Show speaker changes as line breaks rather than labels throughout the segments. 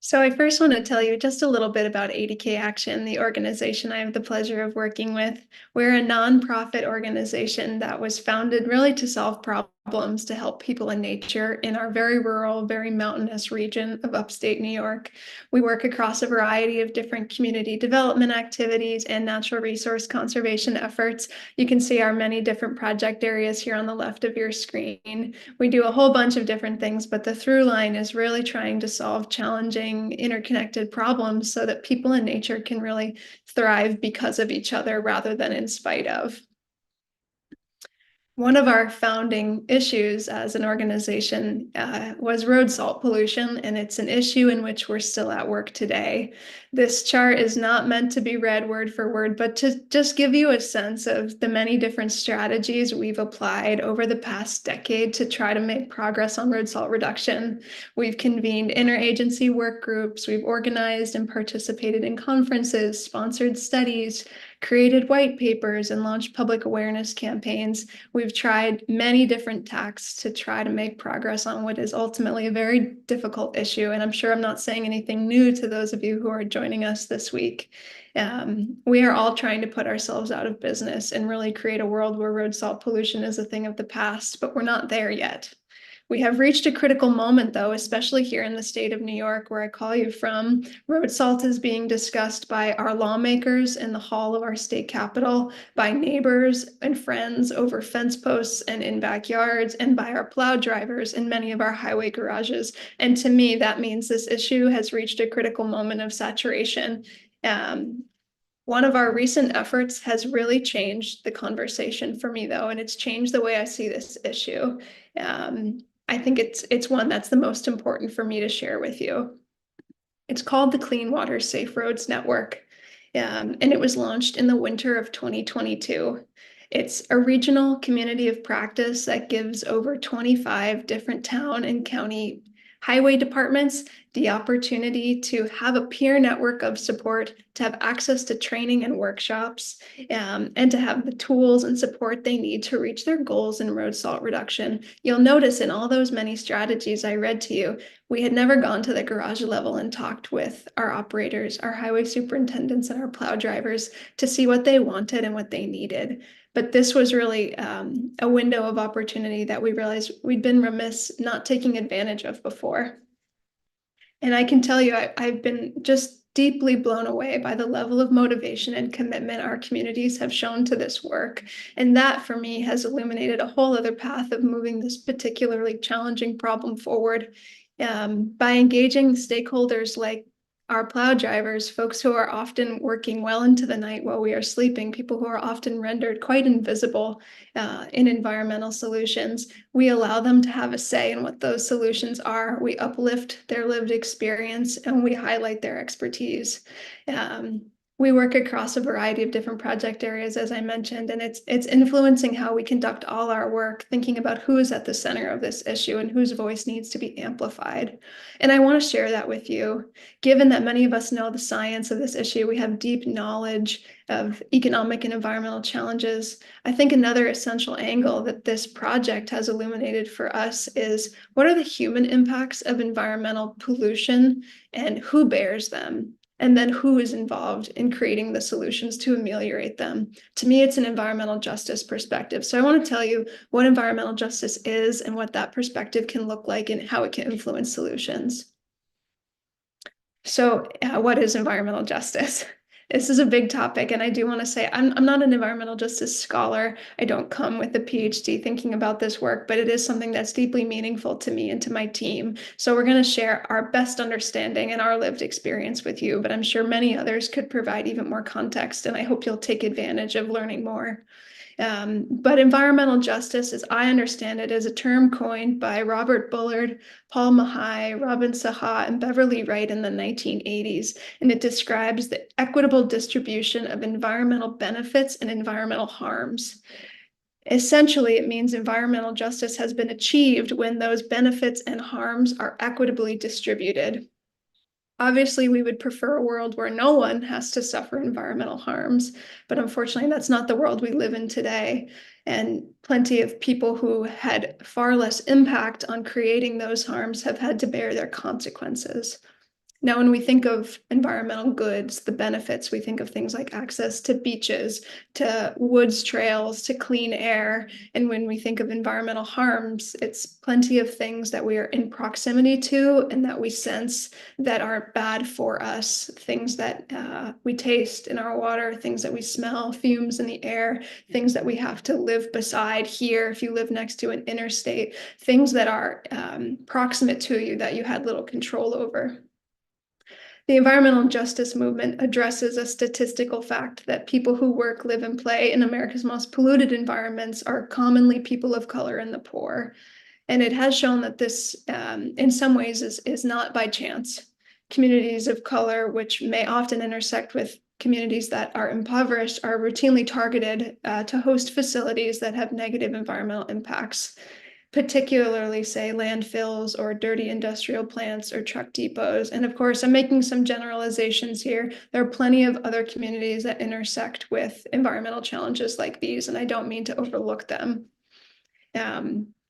So I first want to tell you just a little bit about 80K Action, the organization I have the pleasure of working with. We're a nonprofit organization that was founded really to solve problems to help people in nature in our very rural, very mountainous region of upstate New York. We work across a variety of different community development activities and natural resource conservation efforts. You can see our many different project areas here on the left of your screen. We do a whole bunch of different things, but the through line is really trying to solve challenging, interconnected problems so that people in nature can really thrive because of each other rather than in spite of. One of our founding issues as an organization was road salt pollution, and it's an issue in which we're still at work today. This chart is not meant to be read word for word, but to just give you a sense of the many different strategies we've applied over the past decade to try to make progress on road salt reduction. We've convened interagency work groups, we've organized and participated in conferences, sponsored studies, created white papers, and launched public awareness campaigns. We've tried many different tacks to try to make progress on what is ultimately a very difficult issue. And I'm sure I'm not saying anything new to those of you who are joining us this week. We are all trying to put ourselves out of business and really create a world where road salt pollution is a thing of the past, but we're not there yet. We have reached a critical moment, though, especially here in the state of New York, where I call you from. Road salt is being discussed by our lawmakers in the hall of our state capitol, by neighbors and friends over fence posts and in backyards, and by our plow drivers in many of our highway garages. And to me, that means this issue has reached a critical moment of saturation. One of our recent efforts has really changed the conversation for me, though, and it's changed the way I see this issue. I think it's one that's the most important for me to share with you. It's called the Clean Water Safe Roads Network, and it was launched in the winter of 2022. It's a regional community of practice that gives over 25 different town and county highway departments the opportunity to have a peer network of support, to have access to training and workshops, and to have the tools and support they need to reach their goals in road salt reduction. You'll notice in all those many strategies I read to you, we had never gone to the garage level and talked with our operators, our highway superintendents, and our plow drivers to see what they wanted and what they needed. But this was really a window of opportunity that we realized we'd been remiss not taking advantage of before. And I can tell you, I've been just deeply blown away by the level of motivation and commitment our communities have shown to this work. And that, for me, has illuminated a whole other path of moving this particularly challenging problem forward. By engaging stakeholders like our plow drivers, folks who are often working well into the night while we are sleeping, people who are often rendered quite invisible in environmental solutions. We allow them to have a say in what those solutions are. We uplift their lived experience and we highlight their expertise. We work across a variety of different project areas, as I mentioned, and it's influencing how we conduct all our work, thinking about who is at the center of this issue and whose voice needs to be amplified. And I want to share that with you. Given that many of us know the science of this issue, we have deep knowledge of economic and environmental challenges. I think another essential angle that this project has illuminated for us is what are the human impacts of environmental pollution and who bears them? And then who is involved in creating the solutions to ameliorate them. To me, it's an environmental justice perspective. So I want to tell you what environmental justice is and what that perspective can look like and how it can influence solutions. So what is environmental justice? This is a big topic, and I do want to say I'm not an environmental justice scholar. I don't come with a PhD thinking about this work, but it is something that's deeply meaningful to me and to my team. So we're going to share our best understanding and our lived experience with you, but I'm sure many others could provide even more context, and I hope you'll take advantage of learning more. But environmental justice, as I understand it, is a term coined by Robert Bullard, Paul Mahai, Robin Saha, and Beverly Wright in the 1980s, and it describes the equitable distribution of environmental benefits and environmental harms. Essentially, it means environmental justice has been achieved when those benefits and harms are equitably distributed. Obviously, we would prefer a world where no one has to suffer environmental harms, but unfortunately, that's not the world we live in today. And plenty of people who had far less impact on creating those harms have had to bear their consequences. Now, when we think of environmental goods, the benefits, we think of things like access to beaches, to woods trails, to clean air. And when we think of environmental harms, it's plenty of things that we are in proximity to and that we sense that are bad for us, things that we taste in our water, things that we smell, fumes in the air, things that we have to live beside here if you live next to an interstate, things that are proximate to you that you had little control over. The environmental justice movement addresses a statistical fact that people who work, live, and play in America's most polluted environments are commonly people of color and the poor. And it has shown that this, in some ways, is not by chance. Communities of color, which may often intersect with communities that are impoverished, are routinely targeted to host facilities that have negative environmental impacts, particularly, say, landfills or dirty industrial plants or truck depots. And of course, I'm making some generalizations here. There are plenty of other communities that intersect with environmental challenges like these, and I don't mean to overlook them.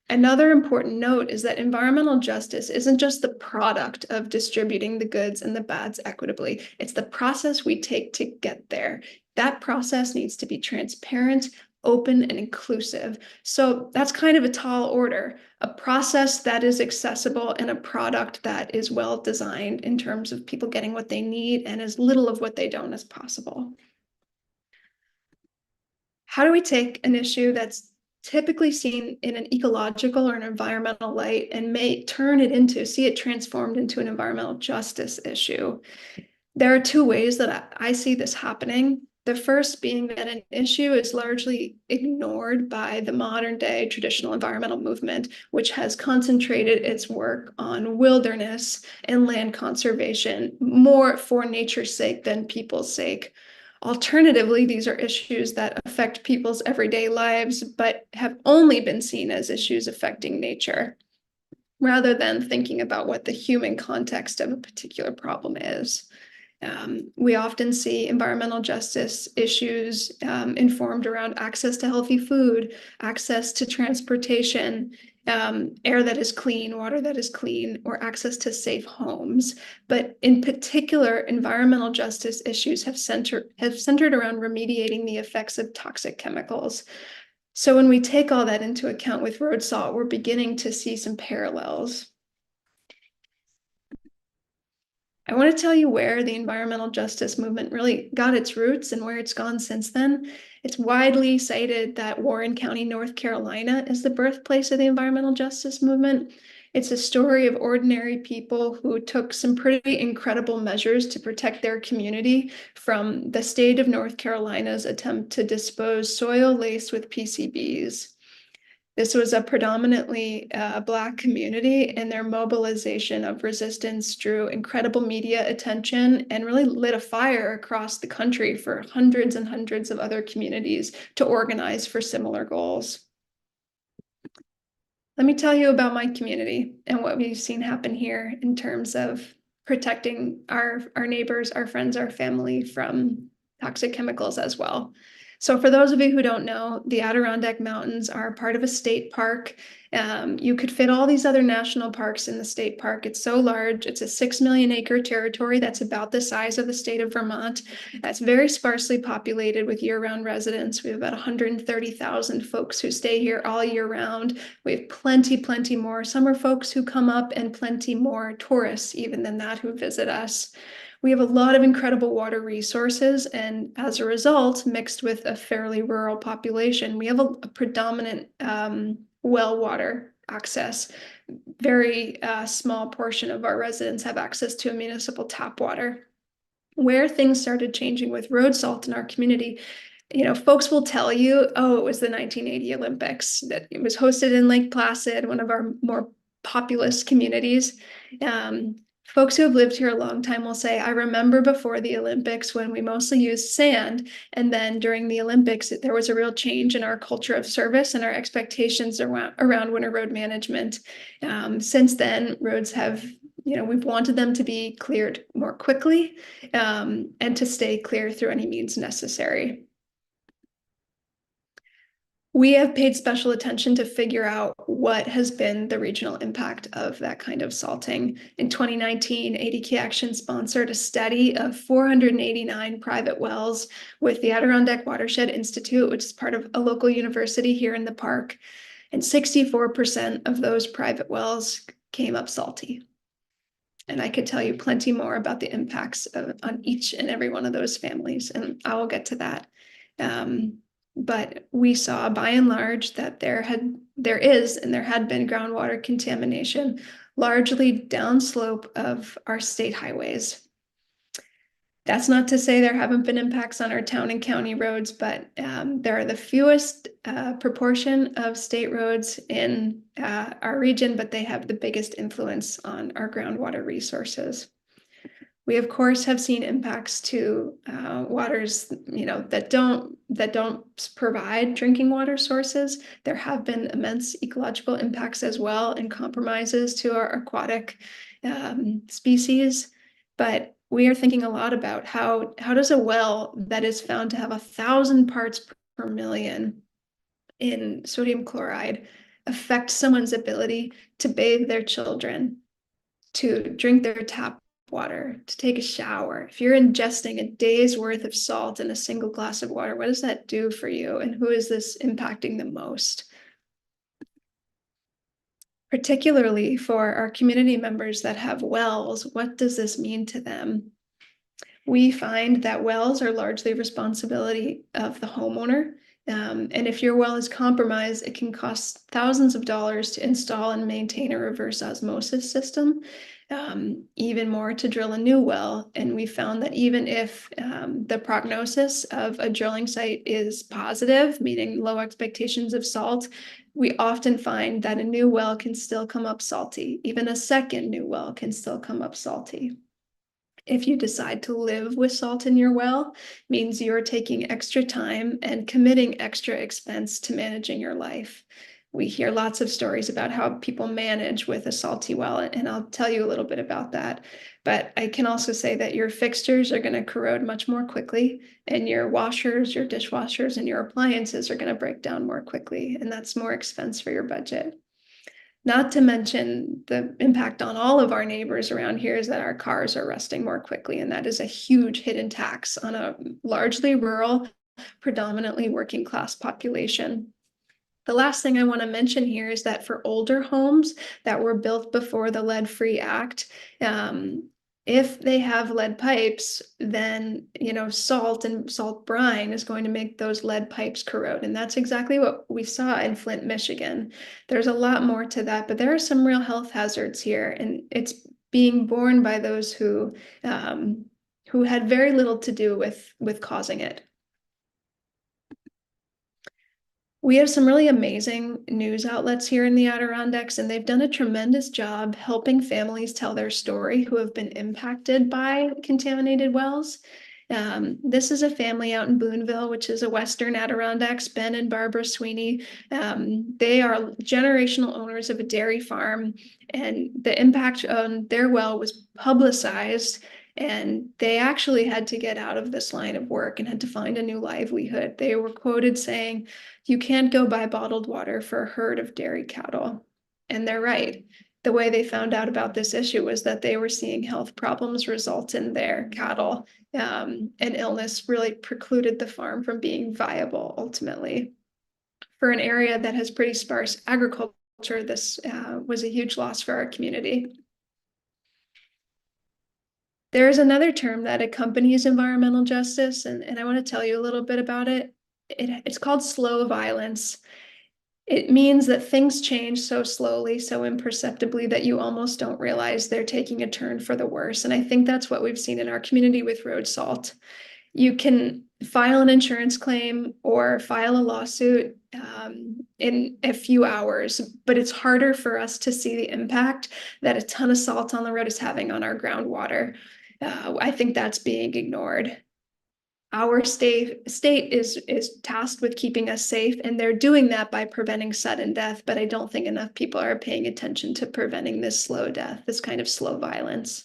Another important note is that environmental justice isn't just the product of distributing the goods and the bads equitably. It's the process we take to get there. That process needs to be transparent, open, and inclusive. So that's kind of a tall order, a process that is accessible and a product that is well designed in terms of people getting what they need and as little of what they don't as possible. How do we take an issue that's typically seen in an ecological or an environmental light and see it transformed into an environmental justice issue? There are two ways that I see this happening. The first being that an issue is largely ignored by the modern day traditional environmental movement, which has concentrated its work on wilderness and land conservation more for nature's sake than people's sake. Alternatively, these are issues that affect people's everyday lives, but have only been seen as issues affecting nature, rather than thinking about what the human context of a particular problem is. We often see environmental justice issues informed around access to healthy food, access to transportation, air that is clean, water that is clean, or access to safe homes. But in particular, environmental justice issues have centered around remediating the effects of toxic chemicals. So when we take all that into account with road salt, we're beginning to see some parallels. I want to tell you where the environmental justice movement really got its roots and where it's gone since then. It's widely cited that Warren County, North Carolina is the birthplace of the environmental justice movement. It's a story of ordinary people who took some pretty incredible measures to protect their community from the state of North Carolina's attempt to dispose soil laced with PCBs. This was a predominantly Black community, and their mobilization of resistance drew incredible media attention and really lit a fire across the country for hundreds and hundreds of other communities to organize for similar goals. Let me tell you about my community and what we've seen happen here in terms of protecting our neighbors, our friends, our family from toxic chemicals as well. So for those of you who don't know, the Adirondack Mountains are part of a state park. You could fit all these other national parks in the state park. It's so large. It's a 6 million acre territory that's about the size of the state of Vermont. That's very sparsely populated with year-round residents. We have about 130,000 folks who stay here all year round. We have plenty more summer folks who come up and plenty more tourists even than that who visit us. We have a lot of incredible water resources, and as a result, mixed with a fairly rural population, we have a predominant well water access. Very small portion of our residents have access to municipal tap water. Where things started changing with road salt in our community, folks will tell you, oh, it was the 1980 Olympics, that it was hosted in Lake Placid, one of our more populous communities. Folks who have lived here a long time will say, I remember before the Olympics when we mostly used sand. And then during the Olympics, there was a real change in our culture of service and our expectations around winter road management. Since then, roads have, we've wanted them to be cleared more quickly and to stay clear through any means necessary. We have paid special attention to figure out what has been the regional impact of that kind of salting. In 2019, ADK Action sponsored a study of 489 private wells with the Adirondack Watershed Institute, which is part of a local university here in the park. And 64% of those private wells came up salty. And I could tell you plenty more about the impacts on each and every one of those families, and I will get to that. But we saw by and large that there had been groundwater contamination, largely downslope of our state highways. That's not to say there haven't been impacts on our town and county roads, but there are the fewest proportion of state roads in our region, but they have the biggest influence on our groundwater resources. We, of course, have seen impacts to waters, that don't provide drinking water sources. There have been immense ecological impacts as well, and compromises to our aquatic species. But we are thinking a lot about how does a well that is found to have 1,000 parts per million in sodium chloride affect someone's ability to bathe their children, to drink their tap water, to take a shower. If you're ingesting a day's worth of salt in a single glass of water, what does that do for you? And who is this impacting the most? Particularly for our community members that have wells, what does this mean to them? We find that wells are largely responsibility of the homeowner. And if your well is compromised, it can cost thousands of dollars to install and maintain a reverse osmosis system, even more to drill a new well. And we found that even if the prognosis of a drilling site is positive, meaning low expectations of salt, we often find that a new well can still come up salty. Even a second new well can still come up salty. If you decide to live with salt in your well, means you're taking extra time and committing extra expense to managing your life. We hear lots of stories about how people manage with a salty well, and I'll tell you a little bit about that. But I can also say that your fixtures are going to corrode much more quickly, and your washers, your dishwashers, and your appliances are going to break down more quickly, and that's more expense for your budget. Not to mention the impact on all of our neighbors around here is that our cars are rusting more quickly, and that is a huge hidden tax on a largely rural, predominantly working class population. The last thing I want to mention here is that for older homes that were built before the Lead-Free Act, if they have lead pipes, then salt and salt brine is going to make those lead pipes corrode. And that's exactly what we saw in Flint, Michigan. There's a lot more to that, but there are some real health hazards here, and it's being borne by those who had very little to do with causing it. We have some really amazing news outlets here in the Adirondacks, and they've done a tremendous job helping families tell their story who have been impacted by contaminated wells. This is a family out in Boonville, which is a Western Adirondacks, Ben and Barbara Sweeney. They are generational owners of a dairy farm, and the impact on their well was publicized, and they actually had to get out of this line of work and had to find a new livelihood. They were quoted saying, "You can't go buy bottled water for a herd of dairy cattle." And they're right. The way they found out about this issue was that they were seeing health problems result in their cattle, and illness really precluded the farm from being viable ultimately. For an area that has pretty sparse agriculture, this was a huge loss for our community. There's another term that accompanies environmental justice, and I want to tell you a little bit about it. It's called slow violence. It means that things change so slowly, so imperceptibly, that you almost don't realize they're taking a turn for the worse. And I think that's what we've seen in our community with road salt. You can file an insurance claim or file a lawsuit in a few hours, but it's harder for us to see the impact that a ton of salt on the road is having on our groundwater. I think that's being ignored. Our state is tasked with keeping us safe, and they're doing that by preventing sudden death, but I don't think enough people are paying attention to preventing this slow death, this kind of slow violence.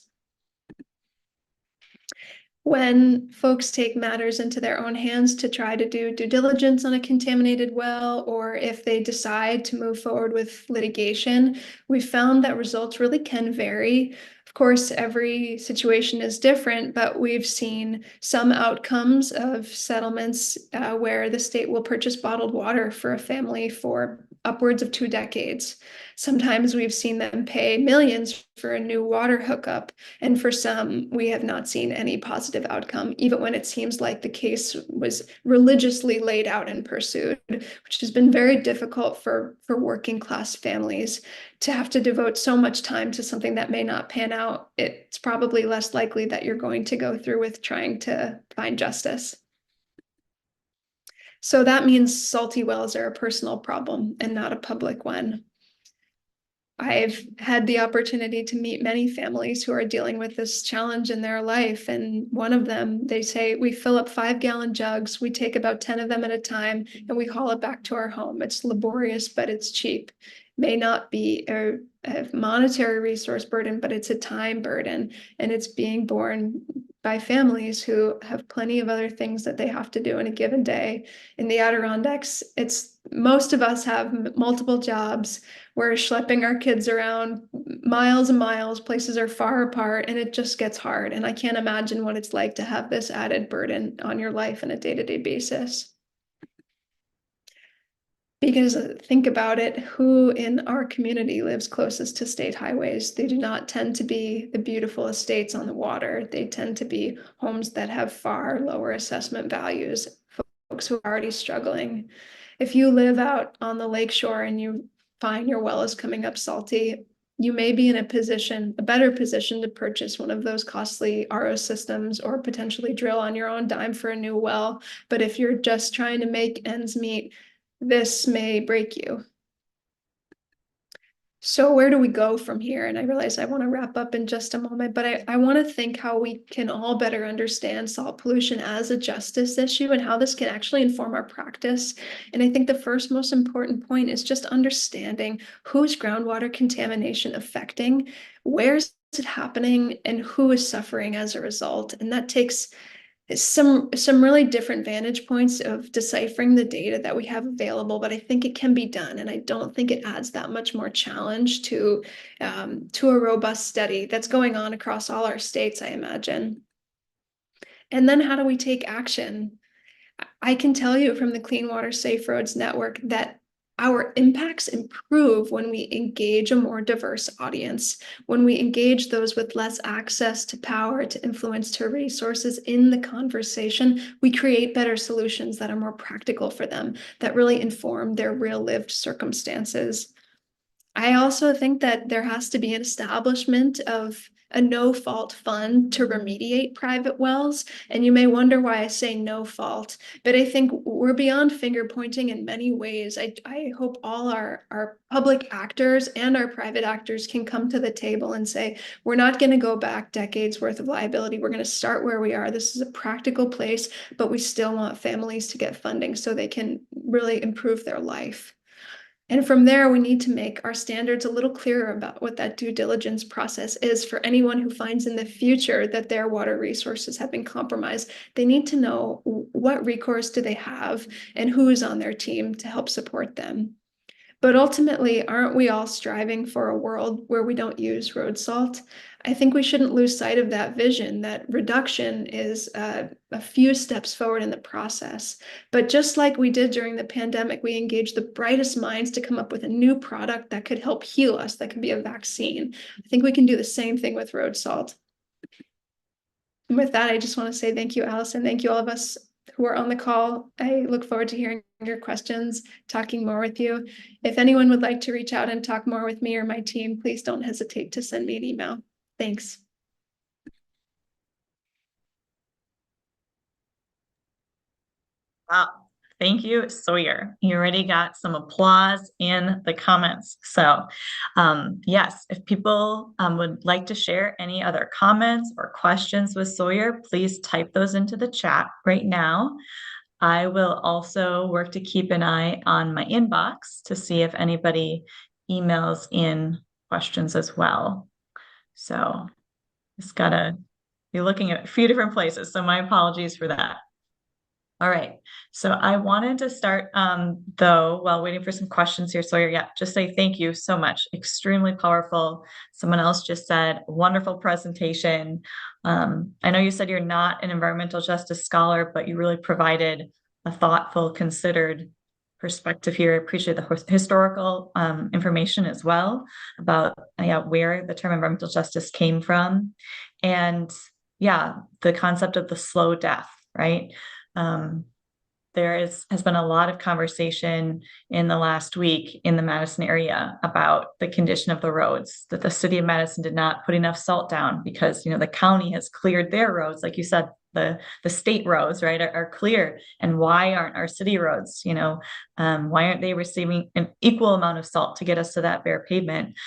When folks take matters into their own hands to try to do due diligence on a contaminated well, or if they decide to move forward with litigation, we found that results really can vary. Of course, every situation is different, but we've seen some outcomes of settlements where the state will purchase bottled water for a family for upwards of 2 decades. Sometimes we've seen them pay millions for a new water hookup, and for some, we have not seen any positive outcome, even when it seems like the case was religiously laid out and pursued, which has been very difficult for working class families to have to devote so much time to something that may not pan out. It's probably less likely that you're going to go through with trying to find justice. So that means salty wells are a personal problem and not a public one. I've had the opportunity to meet many families who are dealing with this challenge in their life. And one of them, they say, we fill up 5-gallon jugs, we take about 10 of them at a time, and we haul it back to our home. It's laborious, but it's cheap. May not be a monetary resource burden, but it's a time burden. And it's being borne by families who have plenty of other things that they have to do in a given day. In the Adirondacks, it's most of us have multiple jobs. We're schlepping our kids around miles and miles. Places are far apart, and it just gets hard. And I can't imagine what it's like to have this added burden on your life on a day-to-day basis. Because think about it, who in our community lives closest to state highways? They do not tend to be the beautiful estates on the water. They tend to be homes that have far lower assessment values, folks who are already struggling. If you live out on the lakeshore and you find your well is coming up salty, you may be in a better position to purchase one of those costly RO systems or potentially drill on your own dime for a new well. But if you're just trying to make ends meet, this may break you. So where do we go from here? And I realize I want to wrap up in just a moment, but I want to think how we can all better understand salt pollution as a justice issue and how this can actually inform our practice. And I think the first most important point is just understanding who's groundwater contamination affecting, where's it happening, and who is suffering as a result. And that takes some really different vantage points of deciphering the data that we have available, but I think it can be done, and I don't think it adds that much more challenge to a robust study that's going on across all our states, I imagine. And then how do we take action? I can tell you from the Clean Water Safe Roads Network that our impacts improve when we engage a more diverse audience, when we engage those with less access to power, to influence, to resources in the conversation. We create better solutions that are more practical for them, that really inform their real lived circumstances. I also think that there has to be an establishment of a no-fault fund to remediate private wells. And you may wonder why I say no fault, but I think we're beyond finger pointing in many ways. I hope all our public actors and our private actors can come to the table and say, we're not going to go back decades worth of liability. We're going to start where we are. This is a practical place, but we still want families to get funding so they can really improve their life. And from there, we need to make our standards a little clearer about what that due diligence process is for anyone who finds in the future that their water resources have been compromised. They need to know what recourse do they have and who is on their team to help support them. But ultimately, aren't we all striving for a world where we don't use road salt? I think we shouldn't lose sight of that vision, that reduction is a few steps forward in the process. But just like we did during the pandemic, we engaged the brightest minds to come up with a new product that could help heal us, that could be a vaccine. I think we can do the same thing with road salt. And with that, I just want to say thank you, Allison. Thank you, all of us who are on the call. I look forward to hearing your questions, talking more with you. If anyone would like to reach out and talk more with me or my team, please don't hesitate to send me an email. Thanks.
Wow. Thank you, Sawyer. You already got some applause in the comments. So yes, if people would like to share any other comments or questions with Sawyer, please type those into the chat right now. I will also work to keep an eye on my inbox to see if anybody emails in questions as well. So just gotta be looking at a few different places. So my apologies for that. All right. So I wanted to start, though, while waiting for some questions here. Sawyer, yeah, just say thank you so much. Extremely powerful. Someone else just said, wonderful presentation. I know you said you're not an environmental justice scholar, but you really provided a thoughtful, considered perspective here. I appreciate the historical information as well about where the term environmental justice came from. And yeah, the concept of the slow death, right? Um, has been a lot of conversation in the last week in the Madison area about the condition of the roads, that the city of Madison did not put enough salt down because, the county has cleared their roads. Like you said, the state roads, right, are clear. And why aren't our city roads, why aren't they receiving an equal amount of salt to get us to that bare pavement?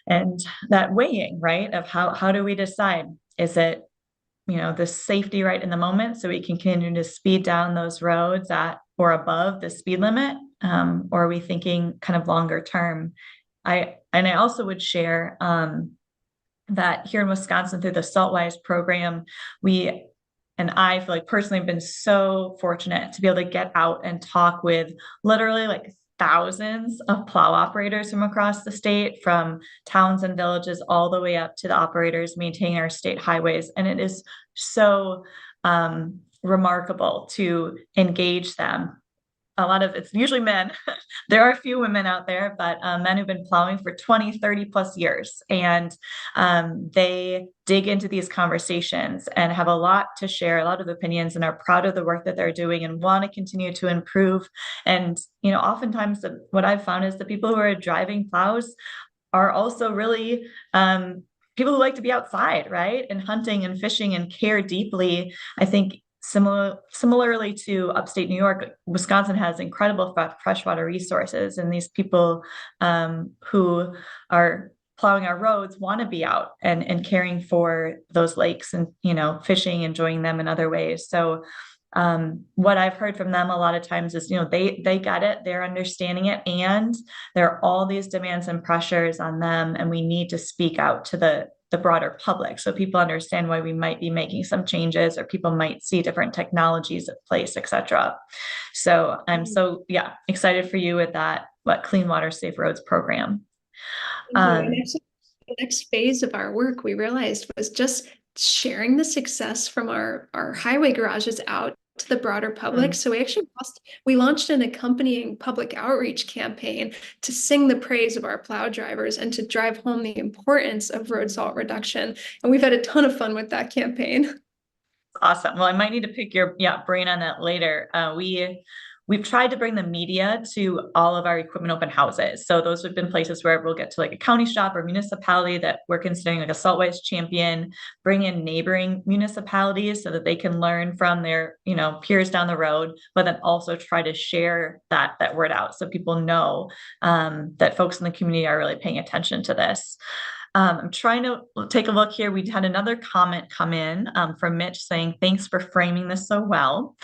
And that weighing, right, of how do we decide? Is it the safety right in the moment so we can continue to speed down those roads at or above the speed limit? Or are we thinking kind of longer term? I also would share that here in Wisconsin through the Saltwise program, I feel like personally have been so fortunate to be able to get out and talk with literally like thousands of plow operators from across the state, from towns and villages all the way up to the operators maintaining our state highways. And it is so remarkable to engage them. It's usually men. There are a few women out there, but men who've been plowing for 20, 30 plus years. And they dig into these conversations and have a lot to share, a lot of opinions, and are proud of the work that they're doing and want to continue to improve. And, oftentimes what I've found is the people who are driving plows are also really people who like to be outside, right? And hunting and fishing and care deeply. I think similarly to upstate New York, Wisconsin has incredible freshwater resources, and these people who are plowing our roads want to be out and caring for those lakes and fishing, enjoying them in other ways. So what I've heard from them a lot of times is they get it, they're understanding it, and there are all these demands and pressures on them, and we need to speak out to the broader public so people understand why we might be making some changes, or people might see different technologies at place, etc. So I'm so excited for you with that Clean Water Safe Roads program.
Thank you. And actually, the next phase of our work we realized was just sharing the success from our highway garages out to the broader public. So we launched an accompanying public outreach campaign to sing the praise of our plow drivers and to drive home the importance of road salt reduction. And we've had a ton of fun with that campaign.
Awesome. Well, I might need to pick your brain on that later. We've tried to bring the media to all of our equipment open houses. So those have been places where we'll get to like a county shop or municipality that we're considering like a Saltwise champion, bring in neighboring municipalities so that they can learn from their, peers down the road, but then also try to share that word out so people know that folks in the community are really paying attention to this. I'm trying to take a look here. We had another comment come in from Mitch saying, thanks for framing this so well.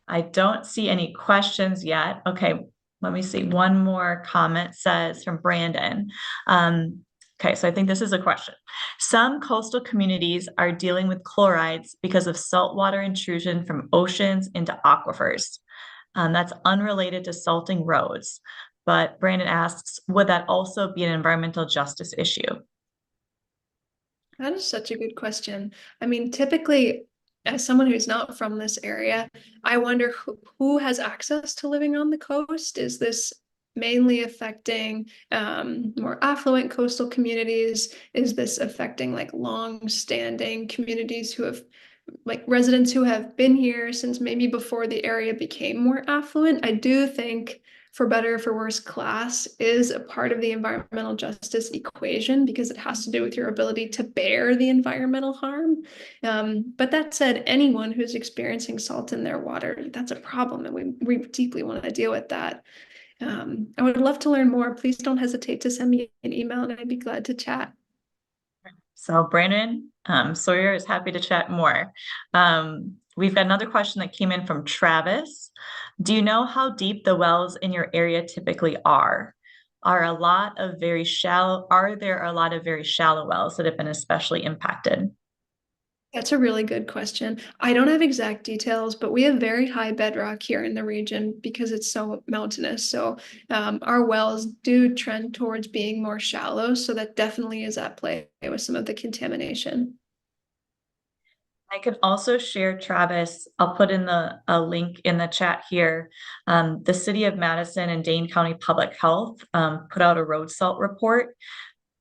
I don't see any questions yet. Okay, let me see. One more comment says from Brandon. Okay, so I think this is a question. Some coastal communities are dealing with chlorides because of saltwater intrusion from oceans into aquifers. That's unrelated to salting roads. But Brandon asks, would that also be an environmental justice issue?
That is such a good question. I mean, typically, as someone who's not from this area, I wonder who has access to living on the coast. Is this mainly affecting more affluent coastal communities? Is this affecting like long-standing communities who have like residents who have been here since maybe before the area became more affluent? I do think for better or for worse, class is a part of the environmental justice equation because it has to do with your ability to bear the environmental harm. But that said, anyone who's experiencing salt in their water, that's a problem, and we deeply want to deal with that. I would love to learn more. Please don't hesitate to send me an email, and I'd be glad to chat.
So Brandon, Sawyer is happy to chat more. We've got another question that came in from Travis. Do you know how deep the wells in your area typically are? Are there a lot of very shallow wells that have been especially impacted?
That's a really good question. I don't have exact details, but we have very high bedrock here in the region because it's so mountainous. So our wells do trend towards being more shallow. So that definitely is at play with some of the contamination.
I could also share, Travis, I'll put in a link in the chat here. The City of Madison and Dane County Public Health put out a road salt report,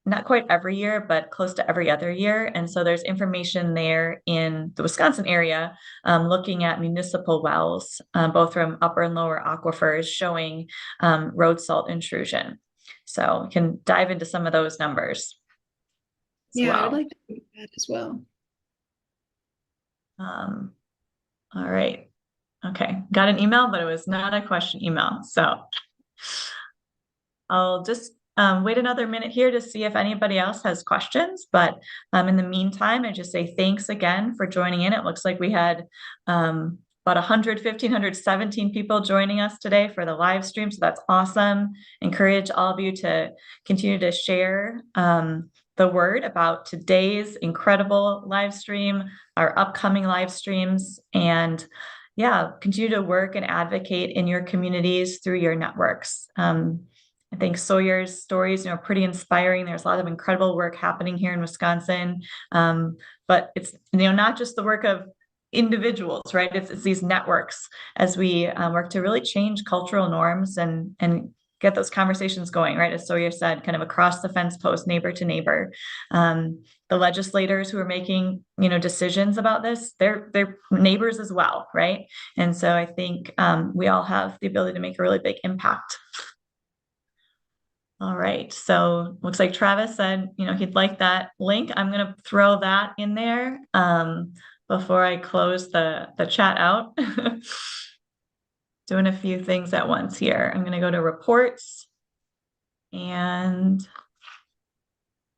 not quite every year, but close to every other year. And so there's information there in the Wisconsin area, looking at municipal wells, both from upper and lower aquifers, showing road salt intrusion. So we can dive into some of those numbers as
Yeah, I would
well.
like to do that as well.
Um, all right. Okay. Got an email, but it was not a question email. So I'll just wait another minute here to see if anybody else has questions. But in the meantime, I just say thanks again for joining in. It looks like we had about 117 people joining us today for the live stream. So that's awesome. Encourage all of you to continue to share the word about today's incredible live stream, our upcoming live streams, and yeah, continue to work and advocate in your communities through your networks. I think Sawyer's stories, are pretty inspiring. There's a lot of incredible work happening here in Wisconsin, but it's not just the work of individuals, right? It's these networks as we work to really change cultural norms and get those conversations going, right? As Sawyer said, kind of across the fence post, neighbor to neighbor. The legislators who are making decisions about this, they're neighbors as well, right? And so I think we all have the ability to make a really big impact. All right, so looks like Travis said, he'd like that link. I'm gonna throw that in there before I close the chat out. Doing a few things at once here. I'm gonna go to reports and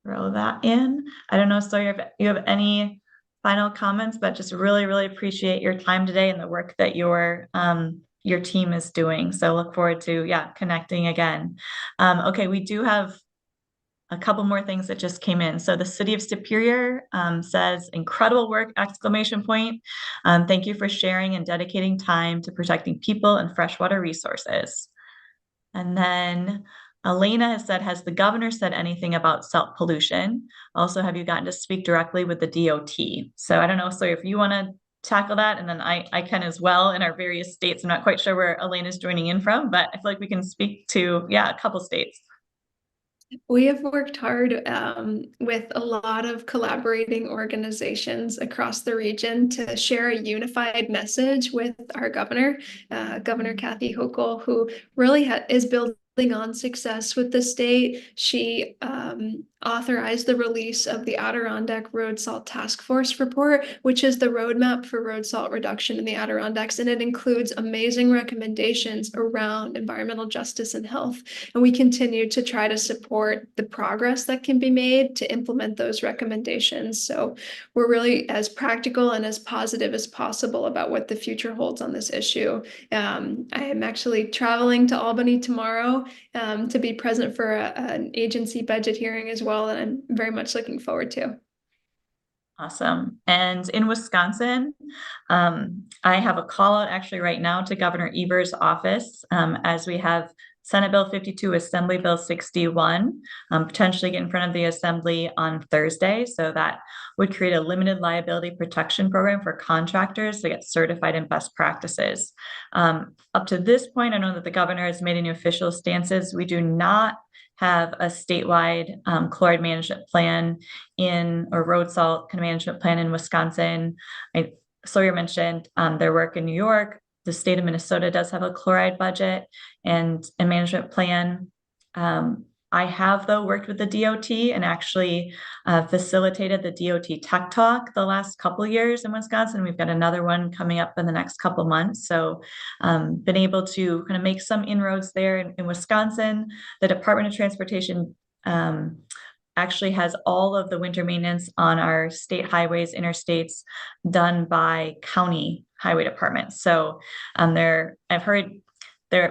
throw that in. I don't know, Sawyer, if you have any final comments, but just really, really appreciate your time today and the work that your team is doing. So look forward to, connecting again. Okay, we do have a couple more things that just came in. So the City of Superior says, incredible work, exclamation point. Thank you for sharing and dedicating time to protecting people and freshwater resources. And then Elena has said, has the governor said anything about salt pollution? Also, have you gotten to speak directly with the DOT? So I don't know, so if you want to tackle that, and then I can as well in our various states. I'm not quite sure where Elena's joining in from, but I feel like we can speak to, a couple states.
We have worked hard with a lot of collaborating organizations across the region to share a unified message with our governor, Governor Kathy Hochul, who really is building on success with the state. She authorized the release of the Adirondack Road Salt Task Force report, which is the roadmap for road salt reduction in the Adirondacks, and it includes amazing recommendations around environmental justice and health. And we continue to try to support the progress that can be made to implement those recommendations. So we're really as practical and as positive as possible about what the future holds on this issue. I am actually traveling to Albany tomorrow to be present for an agency budget hearing as well, and I'm very much looking forward to.
Awesome. And in Wisconsin, I have a call out actually right now to Governor Evers' office as we have Senate Bill 52, Assembly Bill 61, potentially get in front of the Assembly on Thursday. So that would create a limited liability protection program for contractors to get certified in best practices. Up to this point, I know that the governor has made any official stances. We do not have a statewide chloride management plan or road salt kind of management plan in Wisconsin. Sawyer mentioned their work in New York. The state of Minnesota does have a chloride budget and a management plan. I have, though, worked with the DOT and actually facilitated the DOT Tech Talk the last couple of years in Wisconsin. We've got another one coming up in the next couple of months. So been able to kind of make some inroads there in Wisconsin. The Department of Transportation actually has all of the winter maintenance on our state highways, interstates done by county highway departments. So I've heard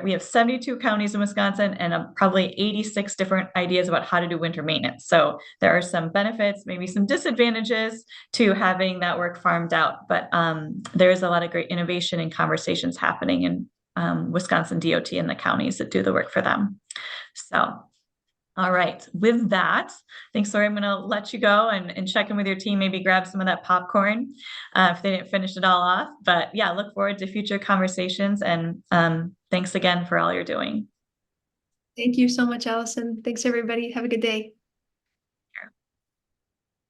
we have 72 counties in Wisconsin and probably 86 different ideas about how to do winter maintenance. So there are some benefits, maybe some disadvantages to having that work farmed out, but there is a lot of great innovation and conversations happening in Wisconsin DOT and the counties that do the work for them. So, all right, with that, thanks, Lori. I'm going to let you go and check in with your team, maybe grab some of that popcorn if they didn't finish it all off. But yeah, look forward to future conversations, and thanks again for all you're doing.
Thank you so much, Allison. Thanks, everybody. Have a good day.